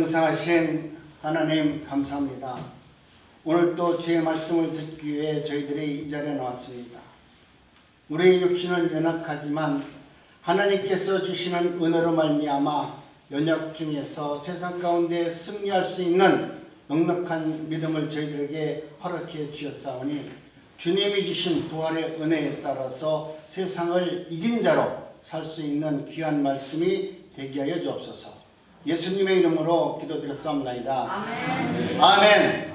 전능사하신 하나님 감사합니다. 오늘 또 주의 말씀을 듣기 위해 저희들이 이 자리에 나왔습니다. 우리의 육신은 연약하지만 하나님께서 주시는 은혜로 말미암아 연약 중에서 세상 가운데 승리할 수 있는 넉넉한 믿음을 저희들에게 허락해 주셨사오니 주님이 주신 부활의 은혜에 따라서 세상을 이긴 자로 살 수 있는 귀한 말씀이 되게 하여 주옵소서. 예수님의 이름으로 기도드렸사옵나이다. 아멘. 아멘.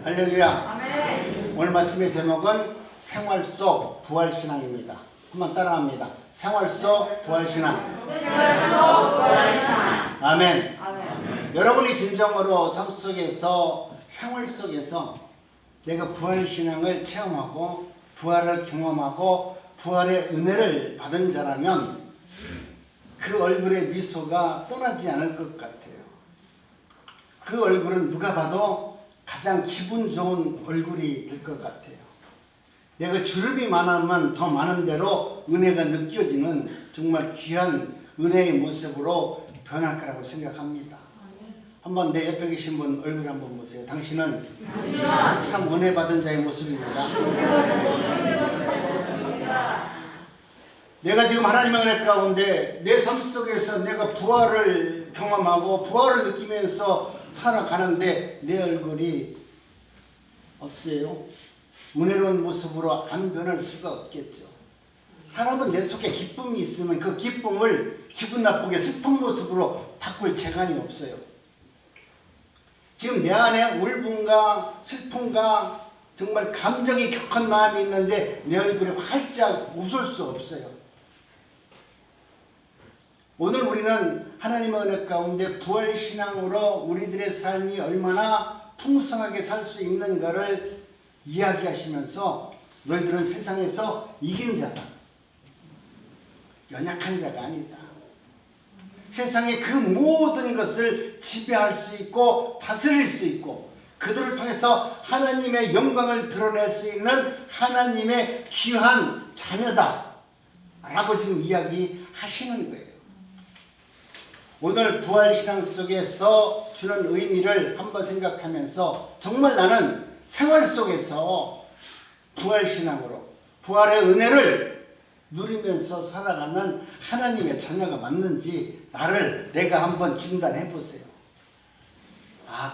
할렐루야. 아멘. 오늘 말씀의 제목은 생활 속 부활신앙입니다. 한번 따라합니다. 생활 속 부활신앙. 생활 속 부활신앙. 아멘. 아멘. 여러분이 진정으로 삶 속에서 생활 속에서 내가 부활신앙을 체험하고 부활을 경험하고 부활의 은혜를 받은 자라면 그 얼굴의 미소가 떠나지 않을 것 같아요. 그 얼굴은 누가 봐도 가장 기분 좋은 얼굴이 될 것 같아요. 내가 주름이 많으면 더 많은 대로 은혜가 느껴지는 정말 귀한 은혜의 모습으로 변할 거라고 생각합니다. 한번 내 옆에 계신 분 얼굴 한번 보세요. 당신은 참 은혜 받은 자의 모습입니다. 내가 지금 하나님의 은혜 가운데 내 삶 속에서 내가 부활을 경험하고 부활을 느끼면서 살아가는데 내 얼굴이 어때요? 은혜로운 모습으로 안 변할 수가 없겠죠. 사람은 내 속에 기쁨이 있으면 그 기쁨을 기분 나쁘게 슬픈 모습으로 바꿀 재간이 없어요. 지금 내 안에 울분과 슬픔과 정말 감정이 격한 마음이 있는데 내 얼굴에 활짝 웃을 수 없어요. 오늘 우리는 하나님의 은혜 가운데 부활신앙으로 우리들의 삶이 얼마나 풍성하게 살 수 있는가를 이야기하시면서 너희들은 세상에서 이긴 자다. 연약한 자가 아니다. 세상의 그 모든 것을 지배할 수 있고 다스릴 수 있고 그들을 통해서 하나님의 영광을 드러낼 수 있는 하나님의 귀한 자녀다 라고 지금 이야기하시는 거예요. 오늘 부활신앙 속에서 주는 의미를 한번 생각하면서 정말 나는 생활 속에서 부활신앙으로 부활의 은혜를 누리면서 살아가는 하나님의 자녀가 맞는지 내가 한번 진단해 보세요.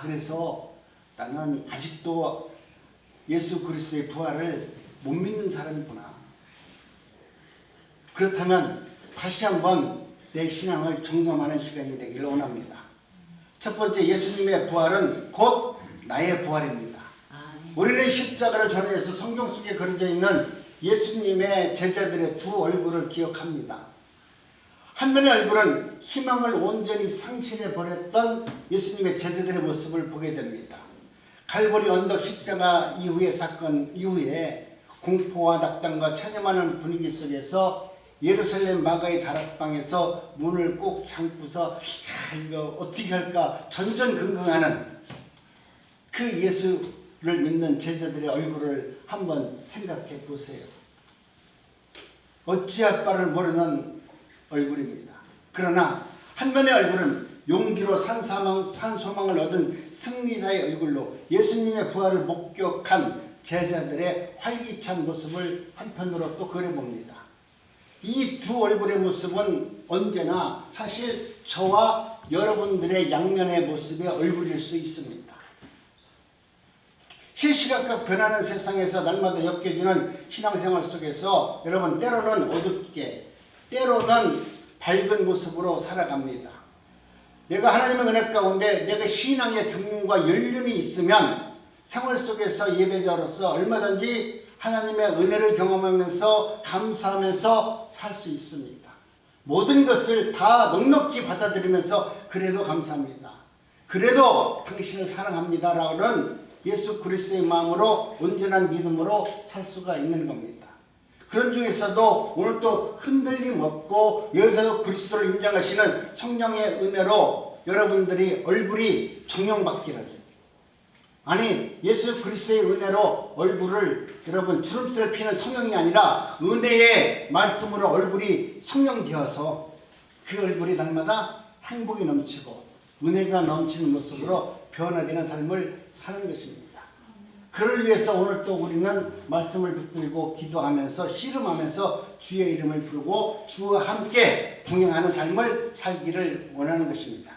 그래서 나는 아직도 예수 그리스도의 부활을 못 믿는 사람이구나. 그렇다면 다시 한번 내 신앙을 점검하는 시간이 되기를 원합니다. 첫 번째, 예수님의 부활은 곧 나의 부활입니다. 우리는 십자가를 전해서 성경 속에 그려져 있는 예수님의 제자들의 두 얼굴을 기억합니다. 한 면의 얼굴은 희망을 온전히 상실해버렸던 예수님의 제자들의 모습을 보게 됩니다. 갈보리 언덕 십자가 이후의 사건 이후에 공포와 낙담과 찬양하는 분위기 속에서 예루살렘 마가의 다락방에서 문을 꼭 잠그고서 이거 어떻게 할까 전전긍긍하는 그 예수를 믿는 제자들의 얼굴을 한번 생각해 보세요. 어찌할 바를 모르는 얼굴입니다. 그러나 한면의 얼굴은 용기로 산소망을 얻은 승리자의 얼굴로 예수님의 부활을 목격한 제자들의 활기찬 모습을 한편으로 또 그려봅니다. 이 두 얼굴의 모습은 언제나 사실 저와 여러분들의 양면의 모습의 얼굴일 수 있습니다. 시시각각 변하는 세상에서 날마다 엮여지는 신앙생활 속에서 여러분 때로는 어둡게 때로는 밝은 모습으로 살아갑니다. 내가 하나님의 은혜 가운데 내가 신앙의 경륜과 연륜이 있으면 생활 속에서 예배자로서 얼마든지 하나님의 은혜를 경험하면서 감사하면서 살 수 있습니다. 모든 것을 다 넉넉히 받아들이면서 그래도 감사합니다. 그래도 당신을 사랑합니다 라는 예수 그리스도의 마음으로 온전한 믿음으로 살 수가 있는 겁니다. 그런 중에서도 오늘 또 흔들림 없고 예수 그리스도를 인정하시는 성령의 은혜로 여러분들이 얼굴이 정형받기를 아니 예수 그리스도의 은혜로 얼굴을 여러분 주름살 피는 성령이 아니라 은혜의 말씀으로 얼굴이 성령되어서 그 얼굴이 날마다 행복이 넘치고 은혜가 넘치는 모습으로 변화되는 삶을 사는 것입니다. 그를 위해서 오늘 또 우리는 말씀을 붙들고 기도하면서 씨름하면서 주의 이름을 부르고 주와 함께 동행하는 삶을 살기를 원하는 것입니다.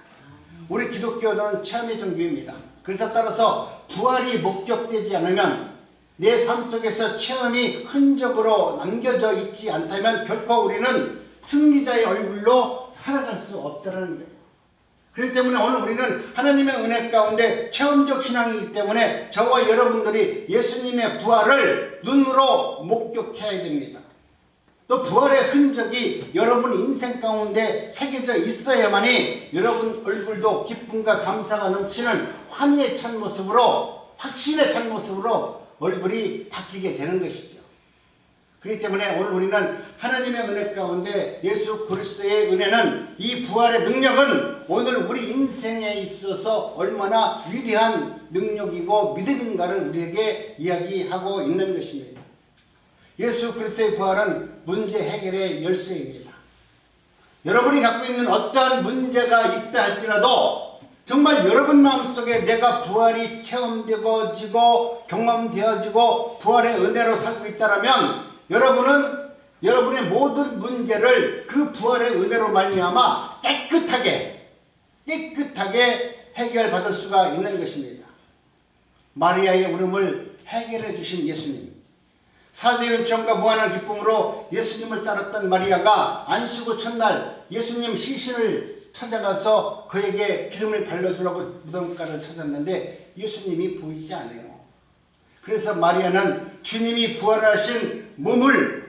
우리 기독교는 체험의 종교입니다. 그래서 따라서 부활이 목격되지 않으면 내 삶 속에서 체험이 흔적으로 남겨져 있지 않다면 결코 우리는 승리자의 얼굴로 살아갈 수 없다는 거예요. 그렇기 때문에 오늘 우리는 하나님의 은혜 가운데 체험적 신앙이기 때문에 저와 여러분들이 예수님의 부활을 눈으로 목격해야 됩니다. 또 부활의 흔적이 여러분 인생 가운데 새겨져 있어야만이 여러분 얼굴도 기쁨과 감사가 넘치는 환희에 찬 모습으로, 확신에 찬 모습으로 얼굴이 바뀌게 되는 것이죠. 그렇기 때문에 오늘 우리는 하나님의 은혜 가운데 예수 그리스도의 은혜는, 이 부활의 능력은 오늘 우리 인생에 있어서 얼마나 위대한 능력이고 믿음인가를 우리에게 이야기하고 있는 것입니다. 예수 그리스도의 부활은 문제 해결의 열쇠입니다. 여러분이 갖고 있는 어떠한 문제가 있다 할지라도 정말 여러분 마음속에 내가 부활이 체험되어지고 경험되어지고 부활의 은혜로 살고 있다면 여러분은 여러분의 모든 문제를 그 부활의 은혜로 말미암아 깨끗하게 해결받을 수가 있는 것입니다. 마리아의 울음을 해결해 주신 예수님, 사제의 은총과 무한한 기쁨으로 예수님을 따랐던 마리아가 안식 후 첫날 예수님 시신을 찾아가서 그에게 기름을 발라주라고 무덤가를 찾았는데 예수님이 보이지 않아요. 그래서 마리아는 주님이 부활하신 몸을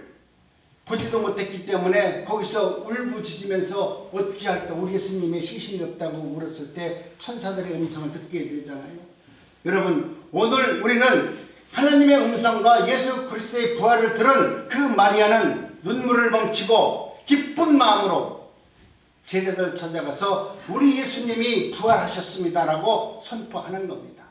보지도 못했기 때문에 거기서 울부짖으면서 어찌할까, 우리 예수님의 시신이 없다고 물었을 때 천사들의 음성을 듣게 되잖아요. 여러분, 오늘 우리는 하나님의 음성과 예수 그리스도의 부활을 들은 그 마리아는 눈물을 멈추고 기쁜 마음으로 제자들을 찾아가서 우리 예수님이 부활하셨습니다라고 선포하는 겁니다.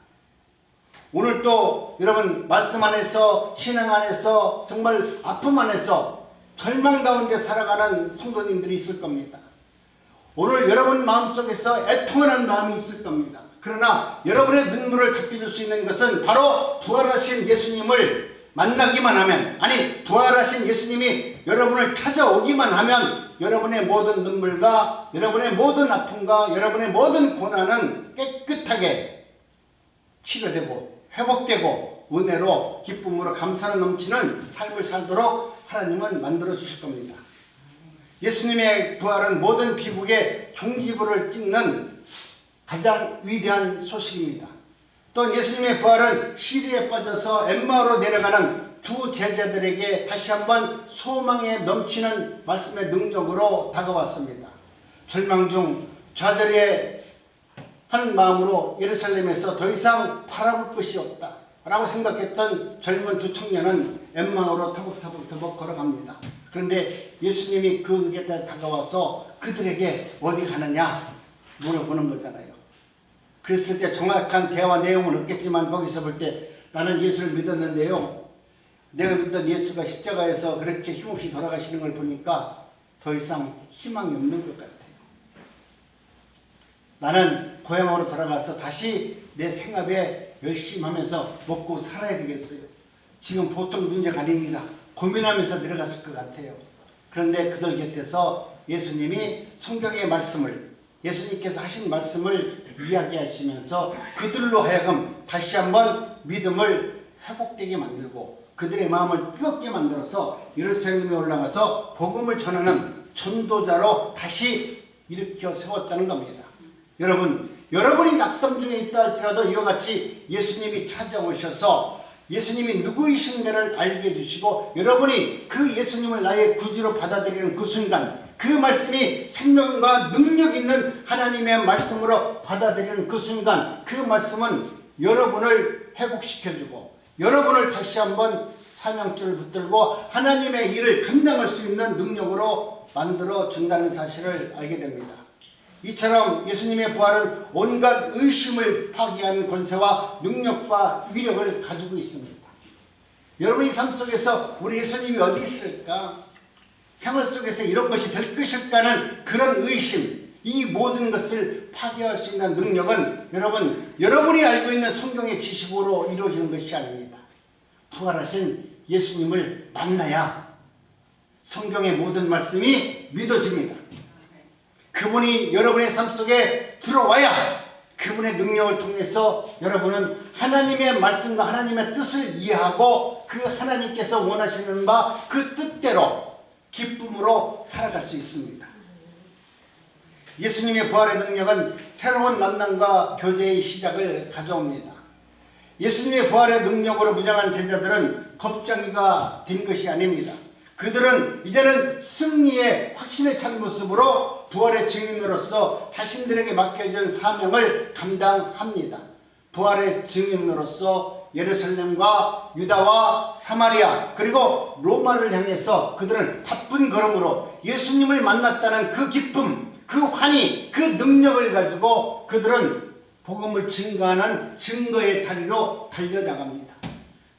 오늘 또 여러분 말씀 안에서, 신앙 안에서, 정말 아픔 안에서 절망 가운데 살아가는 성도님들이 있을 겁니다. 오늘 여러분 마음속에서 애통하는 마음이 있을 겁니다. 그러나 여러분의 눈물을 닦아줄 수 있는 것은 바로 부활하신 예수님을 만나기만 하면, 아니 부활하신 예수님이 여러분을 찾아오기만 하면 여러분의 모든 눈물과 여러분의 모든 아픔과 여러분의 모든 고난은 깨끗하게 치료되고 회복되고 은혜로 기쁨으로 감사로 넘치는 삶을 살도록 하나님은 만들어 주실 겁니다. 예수님의 부활은 모든 비극의 종지부를 찍는 가장 위대한 소식입니다. 또 예수님의 부활은 시리에 빠져서 엠마오로 내려가는 두 제자들에게 다시 한번 소망에 넘치는 말씀의 능력으로 다가왔습니다. 절망 중 좌절의 한 마음으로 예루살렘에서 더 이상 바라볼 것이 없다 라고 생각했던 젊은 두 청년은 엠마오로 터벅터벅 걸어갑니다. 그런데 예수님이 그 곁에 다가와서 그들에게 어디 가느냐 물어보는 거잖아요. 그랬을 때 정확한 대화 내용은 없겠지만 거기서 볼 때 나는 예수를 믿었는데요, 내가 믿던 예수가 십자가에서 그렇게 힘없이 돌아가시는 걸 보니까 더 이상 희망이 없는 것 같아요. 나는 고향으로 돌아가서 다시 내 생업에 열심히 하면서 먹고 살아야 되겠어요. 지금 보통 문제가 아닙니다. 고민하면서 내려갔을 것 같아요. 그런데 그들 곁에서 예수님이 성경의 말씀을, 예수님께서 하신 말씀을 이야기하시면서 그들로 하여금 다시 한번 믿음을 회복되게 만들고 그들의 마음을 뜨겁게 만들어서 예루살렘에 올라가서 복음을 전하는 전도자로 다시 일으켜 세웠다는 겁니다. 여러분, 여러분이 낙담 중에 있다 할지라도 이와 같이 예수님이 찾아오셔서 예수님이 누구이신가를 알게 해주시고 여러분이 그 예수님을 나의 구주로 받아들이는 그 순간, 그 말씀이 생명과 능력 있는 하나님의 말씀으로 받아들이는 그 순간, 그 말씀은 여러분을 회복시켜주고 여러분을 다시 한번 사명줄을 붙들고 하나님의 일을 감당할 수 있는 능력으로 만들어 준다는 사실을 알게 됩니다. 이처럼 예수님의 부활은 온갖 의심을 파괴하는 권세와 능력과 위력을 가지고 있습니다. 여러분의 삶 속에서 우리 예수님이 어디 있을까? 생활 속에서 이런 것이 될 것일까는 그런 의심, 이 모든 것을 파괴할 수 있는 능력은 여러분, 여러분이 알고 있는 성경의 지식으로 이루어지는 것이 아닙니다. 부활하신 예수님을 만나야 성경의 모든 말씀이 믿어집니다. 그분이 여러분의 삶 속에 들어와야 그분의 능력을 통해서 여러분은 하나님의 말씀과 하나님의 뜻을 이해하고 그 하나님께서 원하시는 바 그 뜻대로 기쁨으로 살아갈 수 있습니다. 예수님의 부활의 능력은 새로운 만남과 교제의 시작을 가져옵니다. 예수님의 부활의 능력으로 무장한 제자들은 겁쟁이가 된 것이 아닙니다. 그들은 이제는 승리의 확신에 찬 모습으로 부활의 증인으로서 자신들에게 맡겨진 사명을 감당합니다. 부활의 증인으로서 예루살렘과 유다와 사마리아 그리고 로마를 향해서 그들은 바쁜 걸음으로 예수님을 만났다는 그 기쁨, 그 환희, 그 능력을 가지고 그들은 복음을 증거하는 증거의 자리로 달려나갑니다.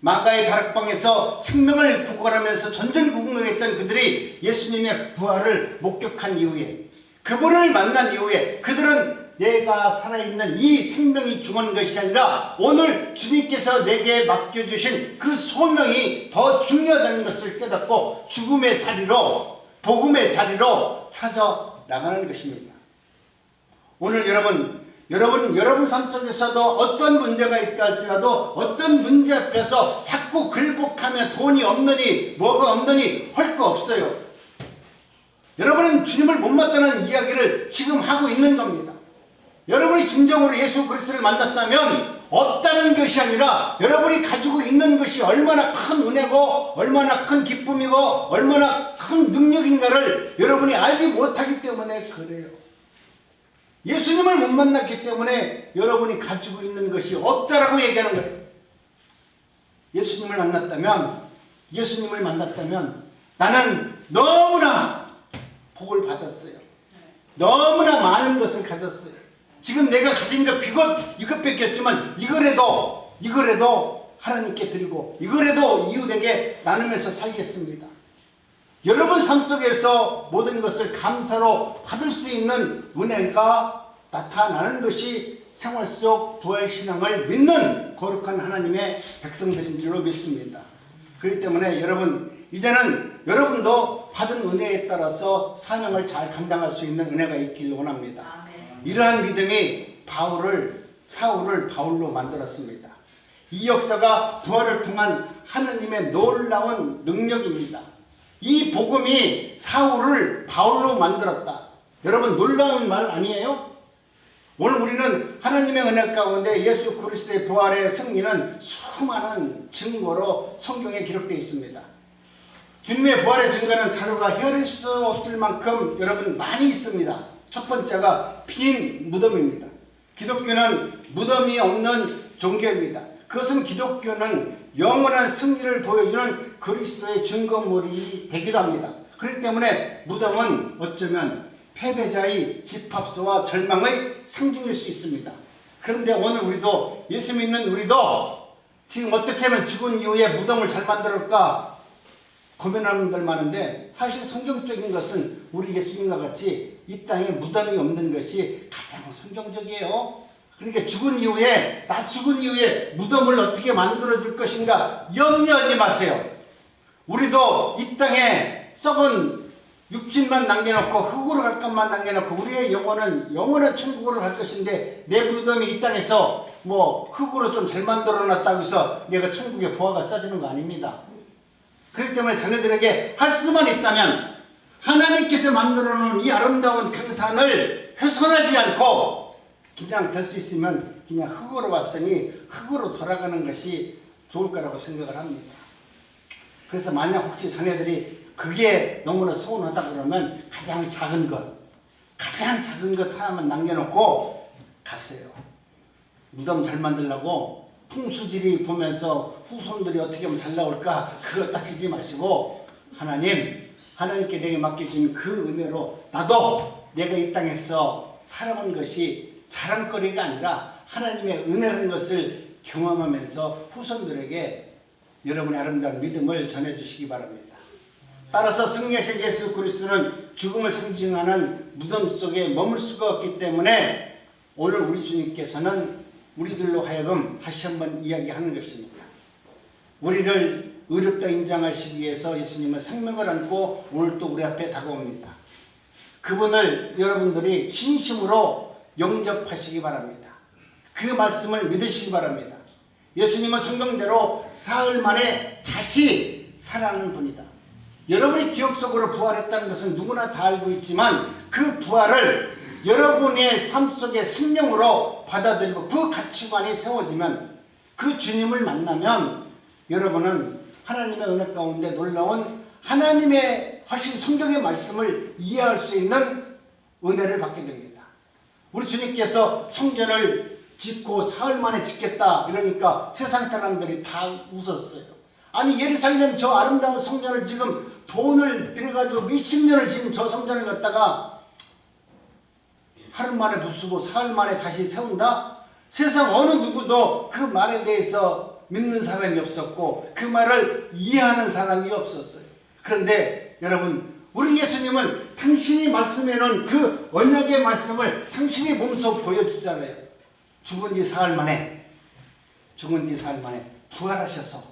마가의 다락방에서 생명을 구걸하면서 전전긍긍했던 그들이 예수님의 부활을 목격한 이후에 그분을 만난 이후에 그들은 내가 살아있는 이 생명이 중요한 것이 아니라 오늘 주님께서 내게 맡겨주신 그 소명이 더 중요하다는 것을 깨닫고 죽음의 자리로 복음의 자리로 찾아 나가는 것입니다. 오늘 여러분 삶 속에서도 어떤 문제가 있다 할지라도 어떤 문제 앞에서 자꾸 굴복하며 돈이 없느니 뭐가 없느니 할 거 없어요. 여러분은 주님을 못 만나는 이야기를 지금 하고 있는 겁니다. 여러분이 진정으로 예수 그리스도를 만났다면 없다는 것이 아니라 여러분이 가지고 있는 것이 얼마나 큰 은혜고 얼마나 큰 기쁨이고 얼마나 큰 능력인가를 여러분이 알지 못하기 때문에 그래요. 예수님을 못 만났기 때문에 여러분이 가지고 있는 것이 없다라고 얘기하는 거예요. 예수님을 만났다면 나는 너무나 복을 받았어요. 너무나 많은 것을 가졌어요. 지금 내가 가진 것 비록 이것밖에 없지만 이거라도 하나님께 드리고 이거라도 이웃에게 나누면서 살겠습니다. 여러분 삶 속에서 모든 것을 감사로 받을 수 있는 은혜가 나타나는 것이 생활 속 부활신앙을 믿는 거룩한 하나님의 백성들인 줄로 믿습니다. 그렇기 때문에 여러분 이제는 여러분도 받은 은혜에 따라서 사명을 잘 감당할 수 있는 은혜가 있기를 원합니다. 이러한 믿음이 사울을 바울로 만들었습니다. 이 역사가 부활을 통한 하나님의 놀라운 능력입니다. 이 복음이 사울을 바울로 만들었다. 여러분 놀라운 말 아니에요? 오늘 우리는 하나님의 은혜 가운데 예수 그리스도의 부활의 승리는 수많은 증거로 성경에 기록되어 있습니다. 주님의 부활의 증거는 자료가 헤아릴 수 없을 만큼 여러분 많이 있습니다. 첫 번째가 빈 무덤입니다. 기독교는 무덤이 없는 종교입니다. 그것은 기독교는 영원한 승리를 보여주는 그리스도의 증거물이 되기도 합니다. 그렇기 때문에 무덤은 어쩌면 패배자의 집합소와 절망의 상징일 수 있습니다. 그런데 오늘 예수 믿는 우리도 지금 어떻게 하면 죽은 이후에 무덤을 잘 만들었을까 고민하는 분들 많은데 사실 성경적인 것은 우리 예수님과 같이 이 땅에 무덤이 없는 것이 가장 성경적이에요. 그러니까 죽은 이후에 무덤을 어떻게 만들어줄 것인가 염려하지 마세요. 우리도 이 땅에 썩은 육신만 남겨놓고 흙으로 갈 것만 남겨놓고 우리의 영혼은 영원한 천국으로 갈 것인데 내 무덤이 이 땅에서 흙으로 좀 잘 만들어놨다고 해서 내가 천국에 보화가 쏴지는 거 아닙니다. 그렇기 때문에 자녀들에게 할 수만 있다면 하나님께서 만들어놓은 이 아름다운 강산을 훼손하지 않고 그냥 될 수 있으면 그냥 흙으로 왔으니 흙으로 돌아가는 것이 좋을 거라고 생각을 합니다. 그래서 만약 혹시 자녀들이 그게 너무나 서운하다 그러면 가장 작은 것 하나만 남겨놓고 가세요. 무덤 잘 만들려고 풍수지리 보면서 후손들이 어떻게 하면 잘 나올까 그거 따지지 마시고 하나님께 내게 맡기신 그 은혜로 나도 내가 이 땅에서 살아온 것이 자랑거리가 아니라 하나님의 은혜라는 것을 경험하면서 후손들에게 여러분의 아름다운 믿음을 전해주시기 바랍니다. 따라서 승리하신 예수 그리스도는 죽음을 상징하는 무덤 속에 머물 수가 없기 때문에 오늘 우리 주님께서는 우리들로 하여금 다시 한번 이야기하는 것입니다. 우리를 의롭다 인정하시기 위해서 예수님은 생명을 안고 오늘 또 우리 앞에 다가옵니다. 그분을 여러분들이 진심으로 영접하시기 바랍니다. 그 말씀을 믿으시기 바랍니다. 예수님은 성경대로 사흘 만에 다시 살아나는 분이다. 여러분이 기억 속으로 부활했다는 것은 누구나 다 알고 있지만 그 부활을 여러분의 삶 속에 생명으로 받아들이고 그 가치관이 세워지면 그 주님을 만나면 여러분은 하나님의 은혜 가운데 놀라운 하나님의 하신 성경의 말씀을 이해할 수 있는 은혜를 받게 됩니다. 우리 주님께서 성전을 짓고 사흘 만에 짓겠다 이러니까 세상 사람들이 다 웃었어요. 아니 예루살렘 저 아름다운 성전을 지금 돈을 들여가지고 몇십 년을 지은 저 성전을 갖다가 하루 만에 부수고 사흘 만에 다시 세운다? 세상 어느 누구도 그 말에 대해서 믿는 사람이 없었고 그 말을 이해하는 사람이 없었어요. 그런데 여러분 우리 예수님은 당신이 말씀해놓은 그 언약의 말씀을 당신이 몸소 보여주잖아요. 죽은 지 사흘 만에 부활하셔서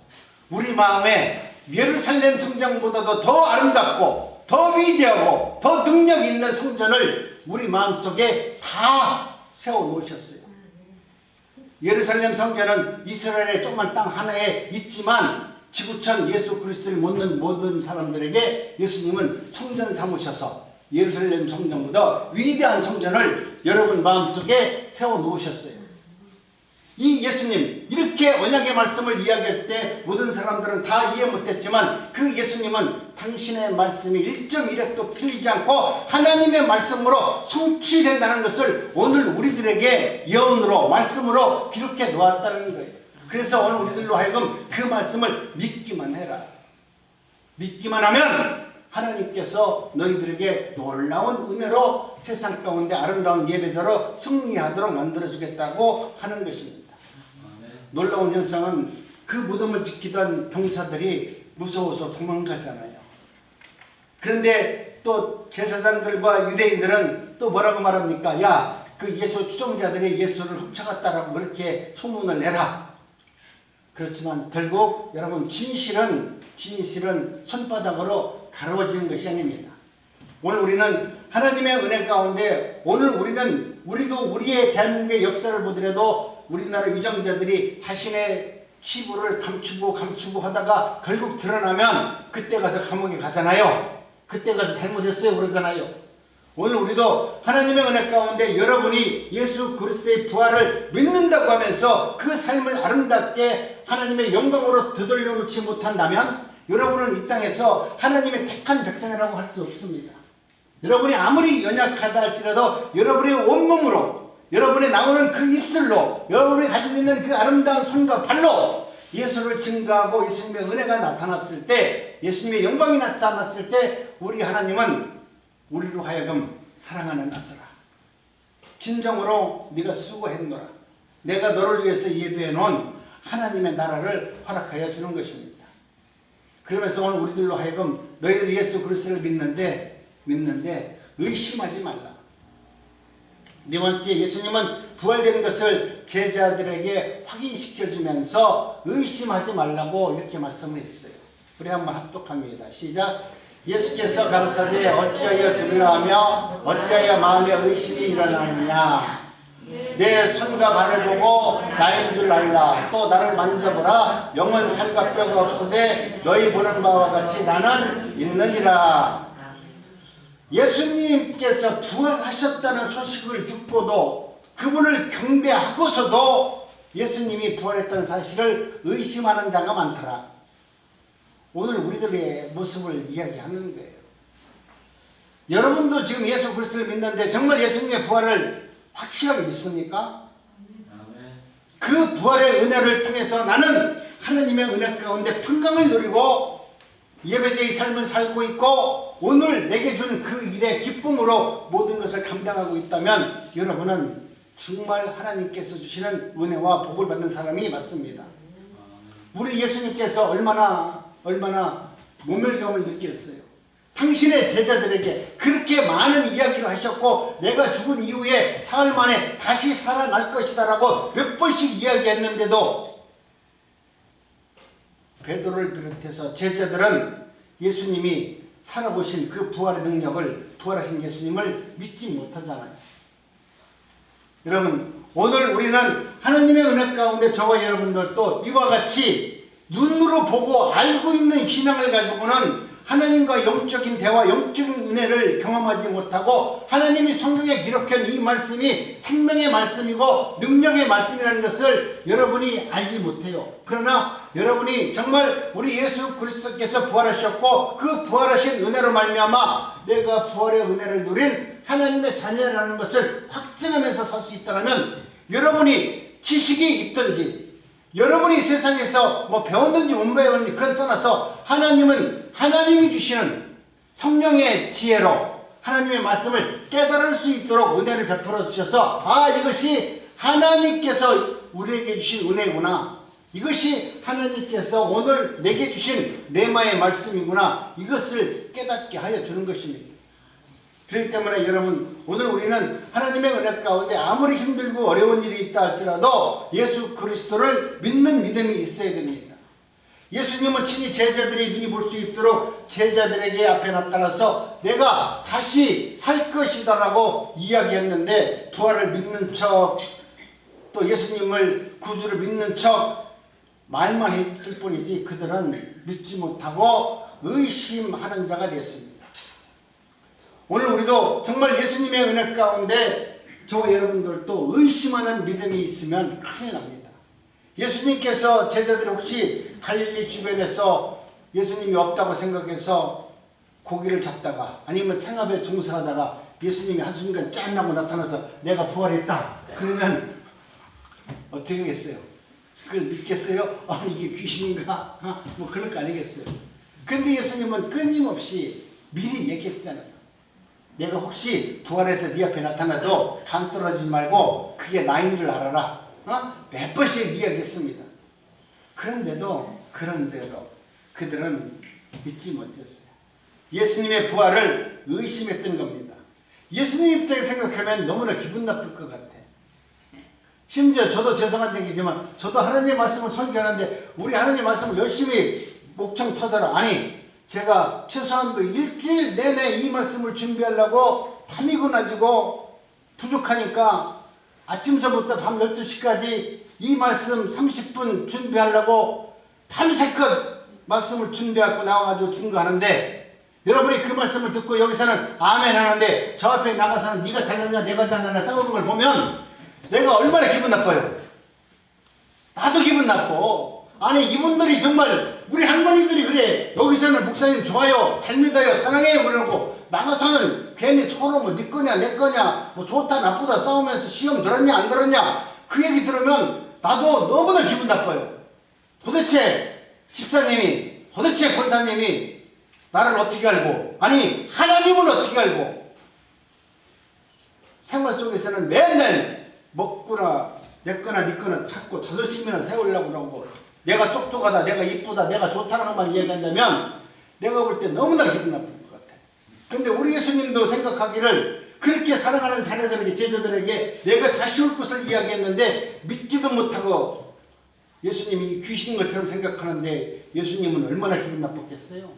우리 마음에 예루살렘 성전보다도 더 아름답고 더 위대하고 더 능력 있는 성전을 우리 마음속에 다 세워놓으셨어요. 예루살렘 성전은 이스라엘의 조그만 땅 하나에 있지만 지구촌 예수 그리스도를 믿는 모든 사람들에게 예수님은 성전 삼으셔서 예루살렘 성전보다 위대한 성전을 여러분 마음속에 세워놓으셨어요. 이 예수님 이렇게 언약의 말씀을 이야기할 때 모든 사람들은 다 이해 못했지만 그 예수님은 당신의 말씀이 1.1획도 틀리지 않고 하나님의 말씀으로 성취된다는 것을 오늘 우리들에게 예언으로 말씀으로 기록해 놓았다는 거예요. 그래서 오늘 우리들로 하여금 그 말씀을 믿기만 해라. 믿기만 하면 하나님께서 너희들에게 놀라운 은혜로 세상 가운데 아름다운 예배자로 승리하도록 만들어주겠다고 하는 것입니다. 놀라운 현상은 그 무덤을 지키던 병사들이 무서워서 도망가잖아요. 그런데 또 제사장들과 유대인들은 또 뭐라고 말합니까? 야, 그 예수 추종자들이 예수를 훔쳐갔다라고 그렇게 소문을 내라. 그렇지만 결국 여러분 진실은 손바닥으로 가려지는 것이 아닙니다. 오늘 우리는 하나님의 은혜 가운데 오늘 우리도 우리의 대한민국의 역사를 보더라도 우리나라 유정자들이 자신의 치부를 감추고 하다가 결국 드러나면 그때 가서 감옥에 가잖아요. 그때 가서 잘못했어요 그러잖아요. 오늘 우리도 하나님의 은혜 가운데 여러분이 예수 그리스도의 부활을 믿는다고 하면서 그 삶을 아름답게 하나님의 영광으로 되돌려 놓지 못한다면 여러분은 이 땅에서 하나님의 택한 백성이라고 할 수 없습니다. 여러분이 아무리 연약하다 할지라도 여러분의 온몸으로 여러분이 나오는 그 입술로 여러분이 가지고 있는 그 아름다운 손과 발로 예수를 증거하고 예수님의 은혜가 나타났을 때 예수님의 영광이 나타났을 때 우리 하나님은 우리로 하여금 사랑하는 아들아 진정으로 네가 수고했노라. 내가 너를 위해서 예비해 놓은 하나님의 나라를 허락하여 주는 것입니다. 그러면서 오늘 우리들로 하여금 너희들이 예수 그리스도를 믿는데 의심하지 말라. 네 번째 예수님은 부활되는 것을 제자들에게 확인시켜주면서 의심하지 말라고 이렇게 말씀을 했어요. 우리 한번 합독합니다. 시작. 예수께서 가라사대 어찌하여 두려워하며 어찌하여 마음에 의심이 일어나느냐. 내 손과 발을 보고 나인 줄 알라. 또 나를 만져보라. 영은 살과 뼈가 없으되 너희 보는 바와 같이 나는 있느니라. 예수님께서 부활하셨다는 소식을 듣고도 그분을 경배하고서도 예수님이 부활했다는 사실을 의심하는 자가 많더라. 오늘 우리들의 모습을 이야기하는 거예요. 여러분도 지금 예수 그리스도를 믿는데 정말 예수님의 부활을 확실하게 믿습니까? 그 부활의 은혜를 통해서 나는 하나님의 은혜 가운데 평강을 누리고 예배자의 삶을 살고 있고 오늘 내게 준 그 일의 기쁨으로 모든 것을 감당하고 있다면 여러분은 정말 하나님께서 주시는 은혜와 복을 받는 사람이 맞습니다. 우리 예수님께서 얼마나 모멸감을 느꼈어요. 당신의 제자들에게 그렇게 많은 이야기를 하셨고 내가 죽은 이후에 사흘 만에 다시 살아날 것이다라고 몇 번씩 이야기했는데도 베드로를 비롯해서 제자들은 예수님이 살아보신 그 부활의 능력을, 부활하신 예수님을 믿지 못하잖아요. 여러분, 오늘 우리는 하나님의 은혜 가운데 저와 여러분들도 이와 같이 눈으로 보고 알고 있는 신앙을 가지고는 하나님과 영적인 대화, 영적인 은혜를 경험하지 못하고 하나님이 성경에 기록한 이 말씀이 생명의 말씀이고 능력의 말씀이라는 것을 여러분이 알지 못해요. 그러나 여러분이 정말 우리 예수 그리스도께서 부활하셨고 그 부활하신 은혜로 말미암아 내가 부활의 은혜를 누린 하나님의 자녀라는 것을 확증하면서 살 수 있다면 여러분이 지식이 있든지 여러분이 세상에서 뭐 배웠는지 못 배웠는지 그건 떠나서 하나님은 하나님이 주시는 성령의 지혜로 하나님의 말씀을 깨달을 수 있도록 은혜를 베풀어 주셔서 이것이 하나님께서 우리에게 주신 은혜구나. 이것이 하나님께서 오늘 내게 주신 레마의 말씀이구나. 이것을 깨닫게 하여 주는 것입니다. 그렇기 때문에 여러분, 오늘 우리는 하나님의 은혜 가운데 아무리 힘들고 어려운 일이 있다 할지라도 예수 그리스도를 믿는 믿음이 있어야 됩니다. 예수님은 친히 제자들이 눈이 볼 수 있도록 제자들에게 앞에 나타나서 내가 다시 살 것이다 라고 이야기했는데 부활을 믿는 척 또 예수님을 구주를 믿는 척 말만 했을 뿐이지 그들은 믿지 못하고 의심하는 자가 되었습니다. 오늘 우리도 정말 예수님의 은혜 가운데 저와 여러분들도 의심하는 믿음이 있으면 큰일 납니다. 예수님께서 제자들이 혹시 갈릴리 주변에서 예수님이 없다고 생각해서 고기를 잡다가 아니면 생업에 종사하다가 예수님이 한순간 짠하고 나타나서 내가 부활했다. 그러면 어떻게 하겠어요? 그걸 믿겠어요? 아니 이게 귀신인가? 뭐 그럴 거 아니겠어요? 근데 예수님은 끊임없이 미리 얘기했잖아요. 내가 혹시 부활해서 네 앞에 나타나도 감 떨어지지 말고 그게 나인 줄 알아라. 몇 번씩 이야기했습니다. 그런데도 그들은 믿지 못했어요. 예수님의 부활을 의심했던 겁니다. 예수님 입장에 생각하면 너무나 기분 나쁠 것 같아. 심지어 저도 죄송한 얘기지만 저도 하나님의 말씀을 설교하는데 우리 하나님의 말씀을 열심히 목청 터져라. 아니 제가 최소한도 일주일 내내 이 말씀을 준비하려고 밤이고 낮이고 부족하니까 아침서부터 밤 12시까지 이 말씀 30분 준비하려고 밤새껏 말씀을 준비하고 나와가지고 증거하는데 여러분이 그 말씀을 듣고 여기서는 아멘 하는데 저 앞에 나가서는 네가 잘났냐 내가 잘났냐 싸우는 걸 보면 내가 얼마나 기분 나빠요. 나도 기분 나빠. 아니 이분들이 정말 우리 할머니들이 그래 여기서는 목사님 좋아요 잘 믿어요 사랑해요 그러고 나가서는 괜히 서로 뭐 네 거냐 내 거냐 뭐 좋다 나쁘다 싸우면서 시험 들었냐 안 들었냐 그 얘기 들으면 나도 너무나 기분 나빠요. 도대체 집사님이 도대체 권사님이 나를 어떻게 알고 아니 하나님은 어떻게 알고 생활 속에서는 맨날 먹거나 내 거나 네 거나 찾고 자존심이나 세우려고 그러고 내가 똑똑하다, 내가 이쁘다, 내가 좋다는 것만 이야기한다면 내가 볼 때 너무나 기분 나쁠 것 같아. 근데 우리 예수님도 생각하기를 그렇게 사랑하는 자녀들에게 제자들에게 내가 다시 올 것을 이야기했는데 믿지도 못하고 예수님이 귀신인 것처럼 생각하는데 예수님은 얼마나 기분 나빴겠어요.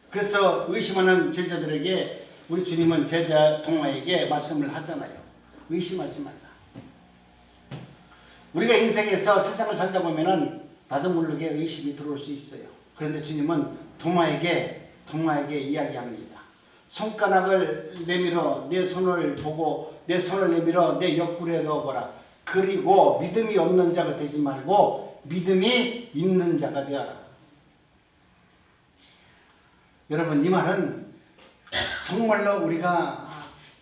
그래서 의심하는 제자들에게 우리 주님은 제자 동마에게 말씀을 하잖아요. 의심하지 말라. 우리가 인생에서 세상을 살다 보면은 나도 모르게 의심이 들어올 수 있어요. 그런데 주님은 도마에게 이야기합니다. 손가락을 내밀어 내 손을 보고 내 손을 내밀어 내 옆구리에 넣어보라. 그리고 믿음이 없는 자가 되지 말고 믿음이 있는 자가 되어라. 여러분 이 말은 정말로 우리가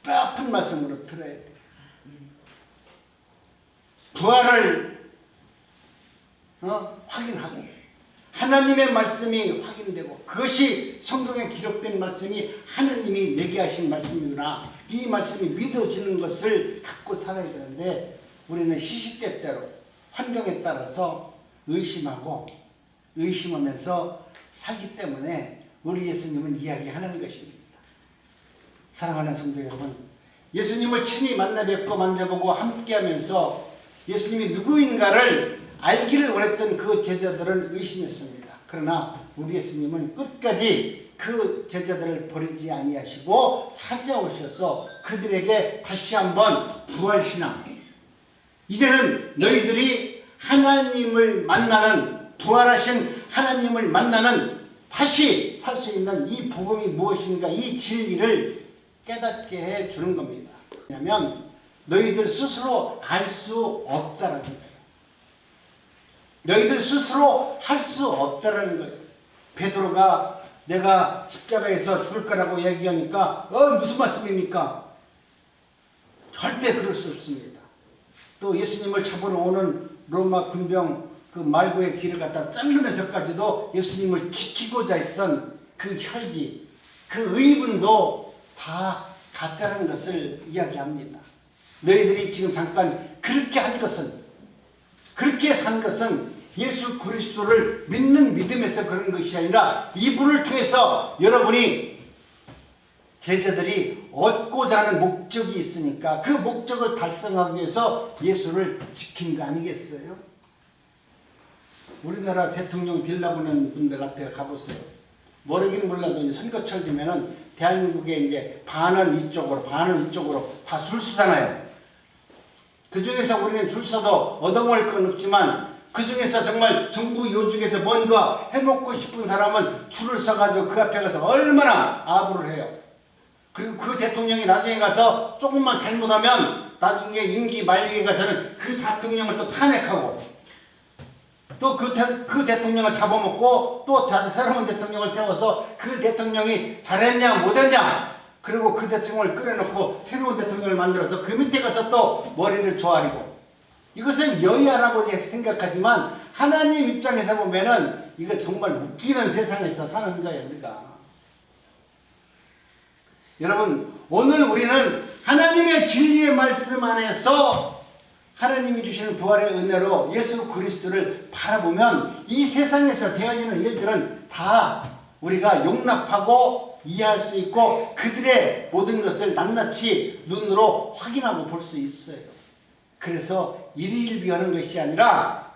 뼈아픈 말씀으로 들어야 돼요. 부활을 확인하고 하나님의 말씀이 확인되고 그것이 성경에 기록된 말씀이 하나님이 내게 하신 말씀이구나 이 말씀이 믿어지는 것을 갖고 살아야 되는데 우리는 시시때때로 환경에 따라서 의심하면서 살기 때문에 우리 예수님은 이야기하는 것입니다. 사랑하는 성도 여러분, 예수님을 친히 만나 뵙고 만져보고 함께하면서 예수님이 누구인가를 알기를 원했던 그 제자들은 의심했습니다. 그러나 우리 예수님은 끝까지 그 제자들을 버리지 아니하시고 찾아오셔서 그들에게 다시 한번 부활신앙, 이제는 너희들이 하나님을 만나는, 부활하신 하나님을 만나는, 다시 살 수 있는 이 복음이 무엇인가, 이 진리를 깨닫게 해 주는 겁니다. 왜냐하면 너희들 스스로 알 수 없다라는 거예요. 너희들 스스로 할 수 없다라는 거예요. 베드로가 내가 십자가에서 죽을 거라고 얘기하니까 무슨 말씀입니까? 절대 그럴 수 없습니다. 또 예수님을 잡으러 오는 로마 군병 그 말고의 길을 갖다 자르면서까지도 예수님을 지키고자 했던 그 혈기, 그 의분도 다 가짜라는 것을 이야기합니다. 너희들이 지금 잠깐 그렇게 한 것은, 그렇게 산 것은 예수 그리스도를 믿는 믿음에서 그런 것이 아니라 이분을 통해서 여러분이, 제자들이 얻고자 하는 목적이 있으니까 그 목적을 달성하기 위해서 예수를 지킨 거 아니겠어요? 우리나라 대통령 되려는 분들 앞에 가보세요. 모르긴 몰라도 이제 선거철 되면은 대한민국에 이제 반은 이쪽으로 반은 이쪽으로 다 줄 서잖아요. 그 중에서 우리는 줄 서도 얻어먹을 건 없지만 그 중에서 정말 정부 요직에서 뭔가 해먹고 싶은 사람은 줄을 서가지고 그 앞에 가서 얼마나 아부를 해요. 그리고 그 대통령이 나중에 가서 조금만 잘못하면 나중에 임기 만기에 가서는 그 대통령을 또 탄핵하고 또 그 대통령을 잡아먹고 또 새로운 대통령을 세워서 그 대통령이 잘했냐 못했냐, 그리고 그 대통령을 끌어놓고 새로운 대통령을 만들어서 그 밑에 가서 또 머리를 조아리고, 이것은 여야라고 생각하지만 하나님 입장에서 보면은 이거 정말 웃기는 세상에서 사는 거예요, 우리가. 여러분, 오늘 우리는 하나님의 진리의 말씀 안에서 하나님이 주시는 부활의 은혜로 예수 그리스도를 바라보면 이 세상에서 되어지는 일들은 다 우리가 용납하고 이해할 수 있고 그들의 모든 것을 낱낱이 눈으로 확인하고 볼 수 있어요. 그래서 일희일비하는 것이 아니라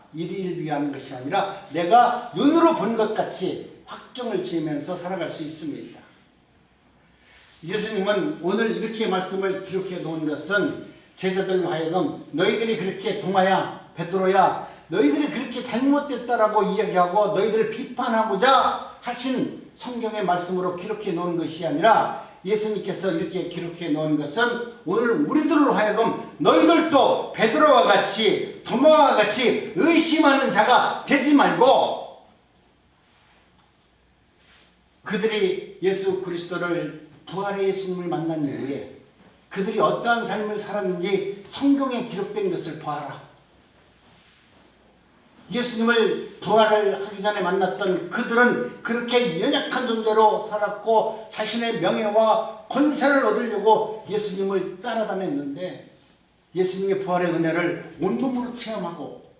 내가 눈으로 본 것 같이 확정을 지으면서 살아갈 수 있습니다. 예수님은 오늘 이렇게 말씀을 기록해 놓은 것은 제자들로 하여금 너희들이 그렇게 동아야, 베드로야, 너희들이 그렇게 잘못됐다라고 이야기하고 너희들을 비판하고자 하신 성경의 말씀으로 기록해 놓은 것이 아니라 예수님께서 이렇게 기록해 놓은 것은 오늘 우리들로 하여금 너희들도 베드로와 같이 도마와 같이 의심하는 자가 되지 말고, 그들이 예수 그리스도를, 부활의 예수님을 만난 이후에 그들이 어떠한 삶을 살았는지 성경에 기록된 것을 보아라. 예수님을 부활을 하기 전에 만났던 그들은 그렇게 연약한 존재로 살았고 자신의 명예와 권세를 얻으려고 예수님을 따라다녔는데 예수님의 부활의 은혜를 온몸으로 체험하고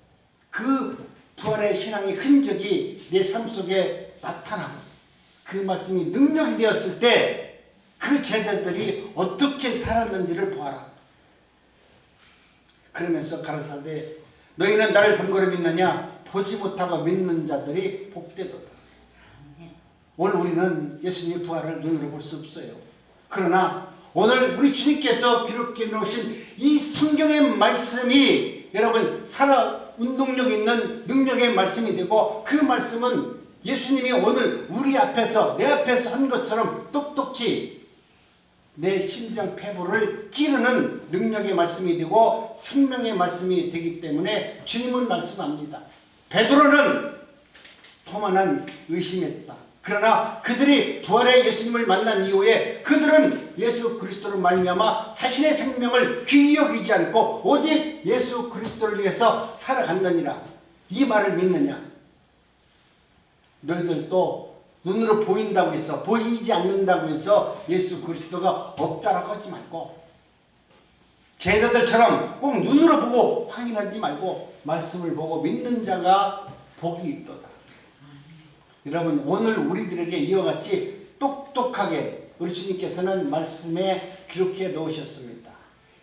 그 부활의 신앙의 흔적이 내 삶 속에 나타나고 그 말씀이 능력이 되었을 때 그 제자들이 어떻게 살았는지를 보아라. 그러면서 가라사대 너희는 나를 본거로 믿느냐? 보지 못하고 믿는 자들이 복되도다. 오늘 우리는 예수님의 부활을 눈으로 볼 수 없어요. 그러나 오늘 우리 주님께서 기록해 놓으신 이 성경의 말씀이 여러분 살아 운동력 있는 능력의 말씀이 되고, 그 말씀은 예수님이 오늘 우리 앞에서 내 앞에서 한 것처럼 똑똑히 내 심장 폐부를 찌르는 능력의 말씀이 되고 생명의 말씀이 되기 때문에 주님은 말씀합니다. 베드로는, 토마는 의심했다. 그러나 그들이 부활의 예수님을 만난 이후에 그들은 예수 그리스도를 말미암아 자신의 생명을 귀히 여기지 않고 오직 예수 그리스도를 위해서 살아간다니라. 이 말을 믿느냐? 너희들도 눈으로 보인다고 해서, 보이지 않는다고 해서 예수 그리스도가 없다라고 하지 말고, 제자들처럼 꼭 눈으로 보고 확인하지 말고 말씀을 보고 믿는 자가 복이 있도다. 여러분 오늘 우리들에게 이와 같이 똑똑하게 우리 주님께서는 말씀에 기록해 놓으셨습니다.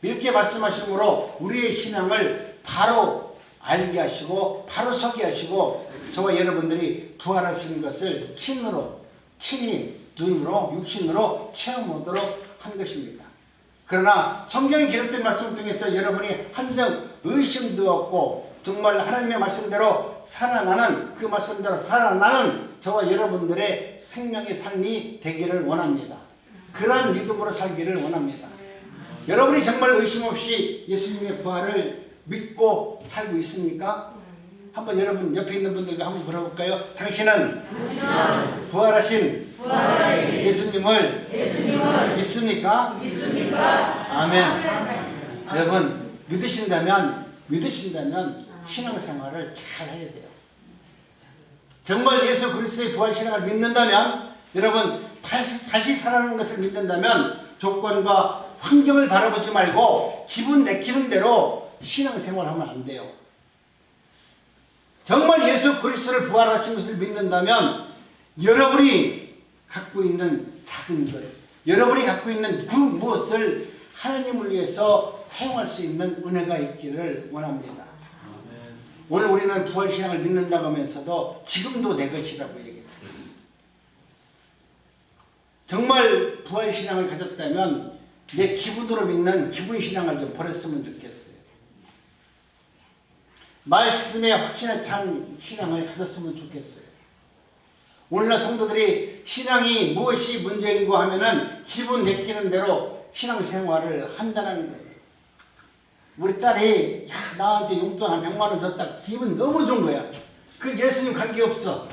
이렇게 말씀하심으로 우리의 신앙을 바로 알게 하시고 바로 서게 하시고 저와 여러분들이 부활하시는 것을 친히 눈으로 육신으로 체험하도록 한 것입니다. 그러나 성경에 기록된 말씀을 통해서 여러분이 한점 의심도 없고 정말 하나님의 말씀대로 살아나는 그 말씀대로 살아나는 저와 여러분들의 생명의 삶이 되기를 원합니다. 그러한 믿음으로 살기를 원합니다. 여러분이 정말 의심 없이 예수님의 부활을 믿고 살고 있습니까? 한번 여러분 옆에 있는 분들과 한번 물어볼까요? 당신은 부활하신 예수님을 믿습니까? 아멘. 여러분 믿으신다면 신앙생활을 잘 해야 돼요. 정말 예수 그리스도의 부활신앙을 믿는다면 여러분 다시 살아나는 것을 믿는다면 조건과 환경을 바라보지 말고 기분 내키는 대로 신앙생활하면 안 돼요. 정말 예수 그리스도를 부활하신 것을 믿는다면 여러분이 갖고 있는 작은 것, 여러분이 갖고 있는 그 무엇을 하나님을 위해서 사용할 수 있는 은혜가 있기를 원합니다. 오늘 우리는 부활신앙을 믿는다고 하면서도 지금도 내 것이라고 얘기했어요. 정말 부활신앙을 가졌다면 내 기분으로 믿는 기분신앙을 좀 버렸으면 좋겠어요. 말씀에 확신에 찬 신앙을 가졌으면 좋겠어요. 오늘날 성도들이 신앙이 무엇이 문제인고 하면은 기분 내키는 대로 신앙생활을 한다는 거예요. 우리 딸이 나한테 용돈 한 100만 원 줬다. 기분 너무 좋은 거야. 그 예수님 관계없어.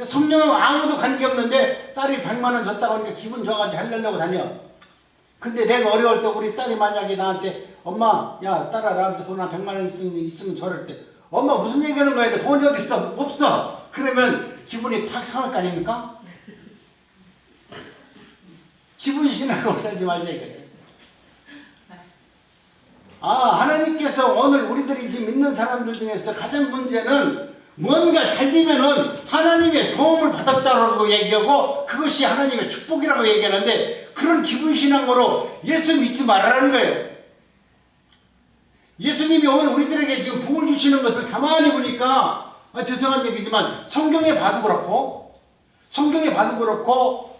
성령하고 아무도 관계없는데 딸이 100만 원 줬다고 하니까 기분 좋아가지고 할려고 다녀. 근데 내가 어려울 때 우리 딸이 만약에 나한테 엄마 야 딸아 나한테 돈 한 100만 원 있으면 줘라 때 엄마 무슨 얘기하는 거야? 돈이 어디 있어? 없어. 그러면 기분이 팍 상할 거 아닙니까? 기분 신앙으로 살지 말자 이거예요. 하나님께서 오늘 우리들이 지금 믿는 사람들 중에서 가장 문제는 뭔가 잘 되면은 하나님의 도움을 받았다고 얘기하고 그것이 하나님의 축복이라고 얘기하는데 그런 기분신앙으로 예수 믿지 말라는 거예요. 예수님이 오늘 우리들에게 지금 복을 주시는 것을 가만히 보니까 죄송한 얘기지만 성경에 봐도 그렇고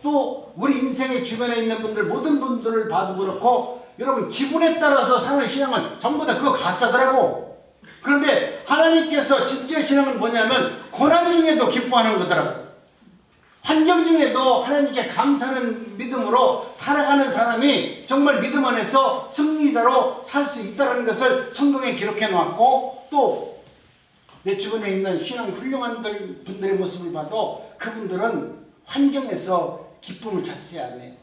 또 우리 인생의 주변에 있는 분들 모든 분들을 봐도 그렇고 여러분 기분에 따라서 사는 신앙은 전부 다 그거 가짜더라고. 그런데 하나님께서 진짜 신앙은 뭐냐면 고난 중에도 기뻐하는 거더라고. 환경 중에도 하나님께 감사하는 믿음으로 살아가는 사람이 정말 믿음 안에서 승리자로 살 수 있다는 것을 성경에 기록해 놓았고 또 내 주변에 있는 신앙 훌륭한 분들의 모습을 봐도 그분들은 환경에서 기쁨을 찾지 않아요.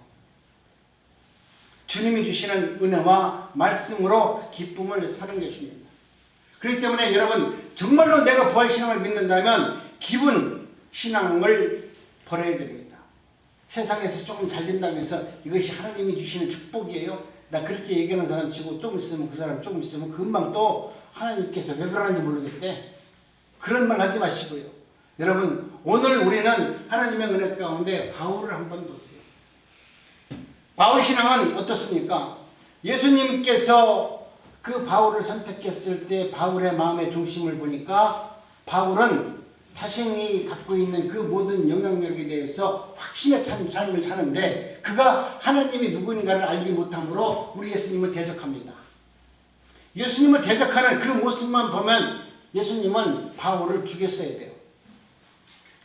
주님이 주시는 은혜와 말씀으로 기쁨을 사는 것입니다. 그렇기 때문에 여러분 정말로 내가 부활신앙을 믿는다면 기분 신앙을 버려야 됩니다. 세상에서 조금 잘 된다고 해서 이것이 하나님이 주시는 축복이에요. 나 그렇게 얘기하는 사람 치고 좀 있으면 그 사람 조금 있으면 금방 또 하나님께서 왜 그러는지 모르겠대. 그런 말 하지 마시고요. 여러분 오늘 우리는 하나님의 은혜 가운데 바울을 한번 보세요. 바울 신앙은 어떻습니까? 예수님께서 그 바울을 선택했을 때 바울의 마음의 중심을 보니까 바울은 자신이 갖고 있는 그 모든 영향력에 대해서 확신에 찬 삶을 사는데 그가 하나님이 누구인가를 알지 못함으로 우리 예수님을 대적합니다. 예수님을 대적하는 그 모습만 보면 예수님은 바울을 죽였어야 돼요.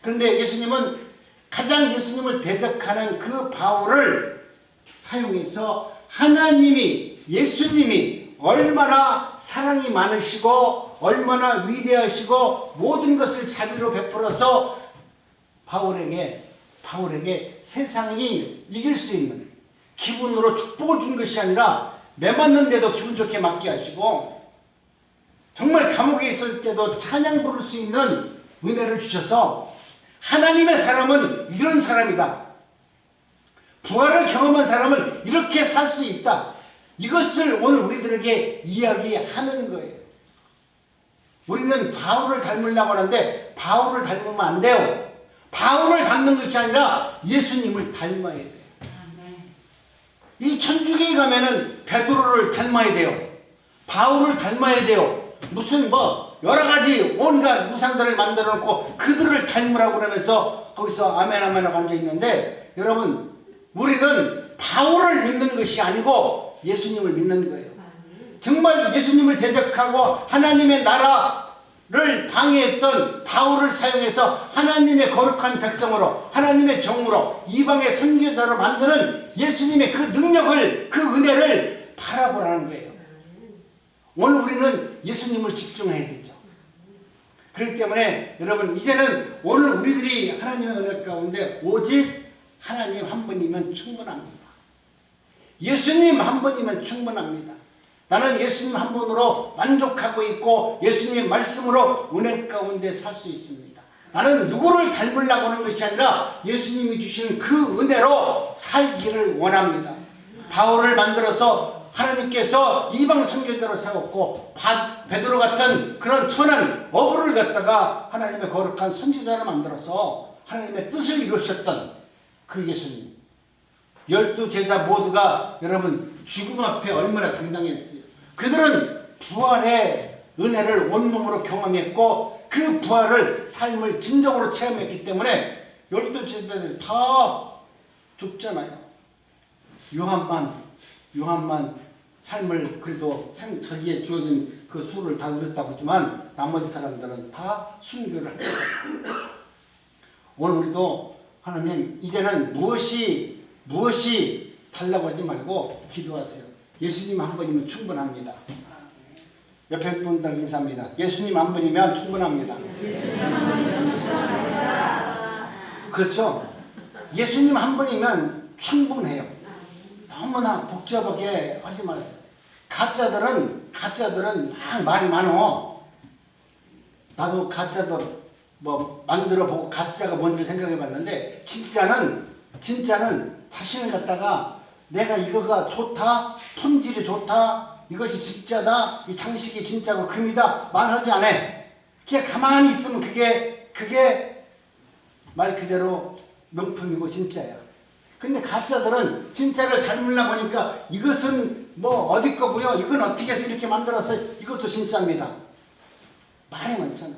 그런데 예수님은 가장 예수님을 대적하는 그 바울을 사용해서 하나님이 예수님이 얼마나 사랑이 많으시고 얼마나 위대하시고 모든 것을 자비로 베풀어서 바울에게 세상이 이길 수 있는 기분으로 축복을 준 것이 아니라 매 맞는데도 기분 좋게 맞게 하시고 정말 감옥에 있을 때도 찬양 부를 수 있는 은혜를 주셔서 하나님의 사람은 이런 사람이다. 부활을 경험한 사람은 이렇게 살 수 있다. 이것을 오늘 우리들에게 이야기하는 거예요. 우리는 바울을 닮으려고 하는데 바울을 닮으면 안 돼요. 바울을 닮는 것이 아니라 예수님을 닮아야 돼요. 이 천주교에 가면은 베드로를 닮아야 돼요. 바울을 닮아야 돼요. 무슨 뭐 여러 가지 온갖 우상들을 만들어 놓고 그들을 닮으라고 그러면서 거기서 아멘 아멘 하고 앉아 있는데, 여러분, 우리는 바울을 믿는 것이 아니고 예수님을 믿는 거예요. 정말 예수님을 대적하고 하나님의 나라를 방해했던 바울을 사용해서 하나님의 거룩한 백성으로, 하나님의 종으로, 이방의 선지자로 만드는 예수님의 그 능력을, 그 은혜를 바라보라는 거예요. 오늘 우리는 예수님을 집중해야 되죠. 그렇기 때문에 여러분, 이제는 오늘 우리들이 하나님의 은혜 가운데 오직 하나님 한 분이면 충분합니다. 예수님 한 분이면 충분합니다. 나는 예수님 한 분으로 만족하고 있고 예수님의 말씀으로 은혜 가운데 살 수 있습니다. 나는 누구를 닮으려고 하는 것이 아니라 예수님이 주시는 그 은혜로 살기를 원합니다. 바울을 만들어서 하나님께서 이방 선교자로 세웠고, 베드로 같은 그런 천한 어부를 갖다가 하나님의 거룩한 선지자로 만들어서 하나님의 뜻을 이루셨던 그 예수님, 12 제자 모두가 여러분 죽음 앞에 얼마나 당당했어요. 그들은 부활의 은혜를 온몸으로 경험했고 그 부활을 삶을 진정으로 체험했기 때문에 12 제자들이 다 죽잖아요. 요한만 삶을 그래도 자기에 주어진 그 수를 다 누렸다고 하지만 나머지 사람들은 다 순교를 할 거예요. 오늘 우리도 하나님, 이제는 무엇이 달라고 하지 말고 기도하세요. 예수님 한 분이면 충분합니다. 옆에 분들 인사합니다. 예수님 한 분이면 충분합니다. 그렇죠? 예수님 한 분이면 충분해요. 너무나 복잡하게 하지 마세요. 가짜들은 막 말이 많어. 나도 가짜도 뭐 만들어 보고 가짜가 뭔지 생각해 봤는데, 진짜는 자신을 갖다가 내가 이거가 좋다, 품질이 좋다, 이것이 진짜다, 이 장식이 진짜고 금이다 말하지 않아. 그냥 가만히 있으면 그게 말 그대로 명품이고 진짜야. 근데 가짜들은 진짜를 닮으려고 하니까 이것은 뭐 어디 거고요, 이건 어떻게 해서 이렇게 만들어서 이것도 진짜입니다. 말이 많잖아.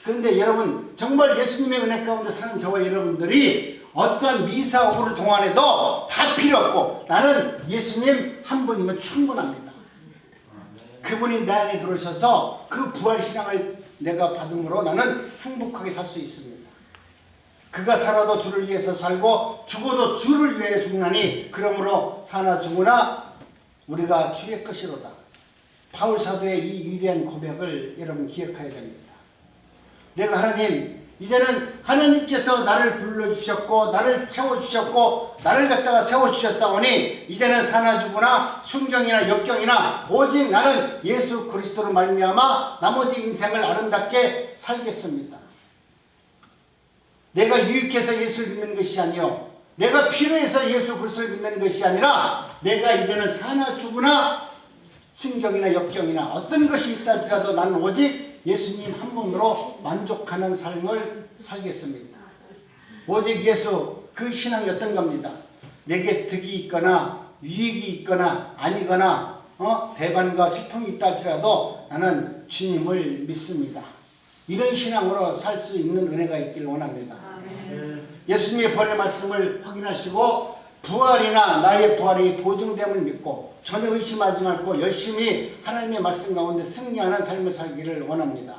그런데 여러분, 정말 예수님의 은혜 가운데 사는 저와 여러분들이 어떠한 미사 오를 동안에도 다 필요 없고 나는 예수님 한 분이면 충분합니다. 그분이 내 안에 들어오셔서 그 부활신앙을 내가 받음으로 나는 행복하게 살 수 있습니다. 그가 살아도 주를 위해서 살고 죽어도 주를 위해 죽나니 그러므로 사나 죽으나 우리가 주의 것이로다. 바울 사도의 이 위대한 고백을 여러분 기억해야 됩니다. 내가 하나님, 이제는 하나님께서 나를 불러주셨고 나를 채워주셨고 나를 갖다가 세워주셨사오니 이제는 사나 죽으나 순경이나 역경이나 오직 나는 예수 그리스도로 말미암아 나머지 인생을 아름답게 살겠습니다. 내가 유익해서 예수를 믿는 것이 아니요, 내가 필요해서 예수 그리스도를 믿는 것이 아니라 내가 이제는 사나 죽으나 순경이나 역경이나 어떤 것이 있다 할지라도 나는 오직 예수님 한 분으로 만족하는 삶을 살겠습니다. 오직 예수, 그 신앙이 어떤 겁니다. 내게 득이 있거나 유익이 있거나 아니거나 대반과 슬픔이 있다 할지라도 나는 주님을 믿습니다. 이런 신앙으로 살 수 있는 은혜가 있기를 원합니다. 예수님의 부활의 말씀을 확인하시고 부활이나 나의 부활이 보증됨을 믿고 전혀 의심하지 말고 열심히 하나님의 말씀 가운데 승리하는 삶을 살기를 원합니다.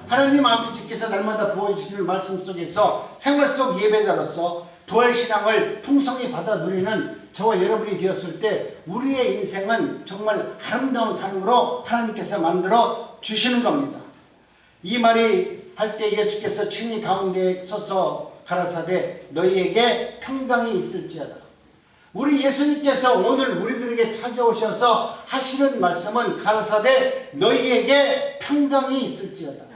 하나님 아버지께서 날마다 부어주시는 말씀 속에서 생활 속 예배자로서 부활신앙을 풍성히 받아 누리는 저와 여러분이 되었을 때 우리의 인생은 정말 아름다운 삶으로 하나님께서 만들어 주시는 겁니다. 이 말이 할 때 예수께서 친히 가운데 서서 가라사대 너희에게 평강이 있을지어다. 우리 예수님께서 오늘 우리들에게 찾아오셔서 하시는 말씀은 가라사대 너희에게 평강이 있을지어다.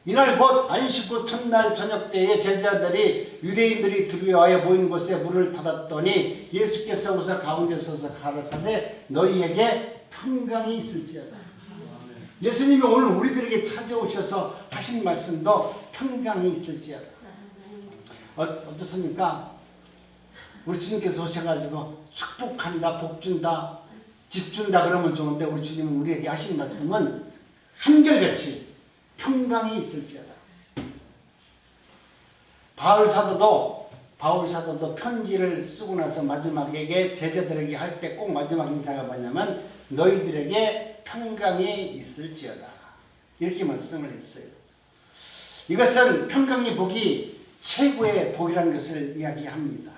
이날 곧 안식 후 첫날 저녁 때에 제자들이 유대인들이 두려워하여 모인 곳에 물을 닫았더니 예수께서 우선 가운데 서서 가라사대 너희에게 평강이 있을지어다. 예수님이 오늘 우리들에게 찾아오셔서 하신 말씀도 평강이 있을지어다. 어떻습니까? 우리 주님께서 오셔가지고 축복한다, 복 준다, 집 준다 그러면 좋은데 우리 주님은 우리에게 하시는 말씀은 한결같이 평강이 있을지어다. 바울 사도도 편지를 쓰고 나서 마지막에 제자들에게 할 때 꼭 마지막 인사가 뭐냐면 너희들에게 평강이 있을지어다. 이렇게 말씀을 했어요. 이것은 평강의 복이 최고의 복이라는 것을 이야기합니다.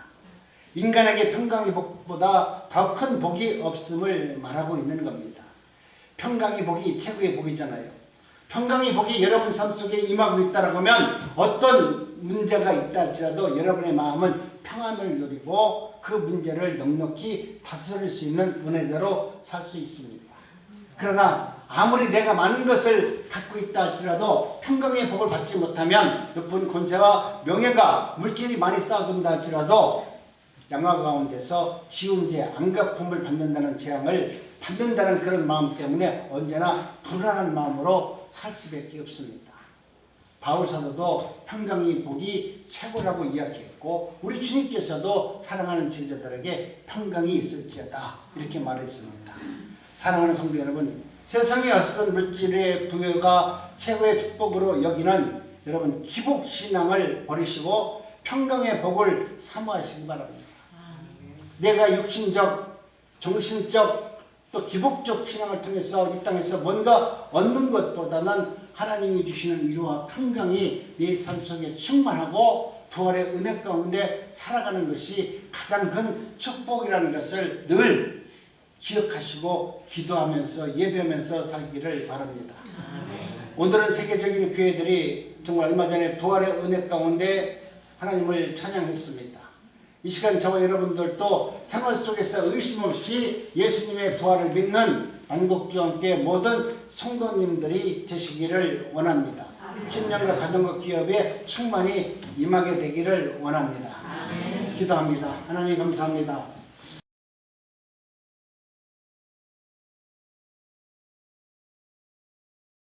인간에게 평강의 복보다 더 큰 복이 없음을 말하고 있는 겁니다. 평강의 복이 최고의 복이잖아요. 평강의 복이 여러분 삶 속에 임하고 있다고 하면 어떤 문제가 있다 할지라도 여러분의 마음은 평안을 누리고 그 문제를 넉넉히 다스릴 수 있는 은혜자로 살 수 있습니다. 그러나 아무리 내가 많은 것을 갖고 있다 할지라도 평강의 복을 받지 못하면 높은 권세와 명예가 물질이 많이 쌓아둔다 할지라도 양화 가운데서 지운죄, 안갚음을 받는다는 재앙을 받는다는 그런 마음 때문에 언제나 불안한 마음으로 살 수밖에 없습니다. 바울 사도도 평강의 복이 최고라고 이야기했고 우리 주님께서도 사랑하는 제자들에게 평강이 있을지어다 이렇게 말했습니다. 사랑하는 성도 여러분, 세상에 어떤 물질의 부여가 최고의 축복으로 여기는 여러분 기복신앙을 버리시고 평강의 복을 사모하시기 바랍니다. 내가 육신적, 정신적, 또 기복적 신앙을 통해서 이 땅에서 뭔가 얻는 것보다는 하나님이 주시는 위로와 평강이 내 삶 속에 충만하고 부활의 은혜 가운데 살아가는 것이 가장 큰 축복이라는 것을 늘 기억하시고 기도하면서 예배하면서 살기를 바랍니다. 오늘은 세계적인 교회들이 정말 얼마 전에 부활의 은혜 가운데 하나님을 찬양했습니다. 이 시간 저와 여러분들도 생활 속에서 의심 없이 예수님의 부활을 믿는 안국교회 모든 성도님들이 되시기를 원합니다. 신령과 가정과 기업에 충만히 임하게 되기를 원합니다. 기도합니다. 하나님 감사합니다.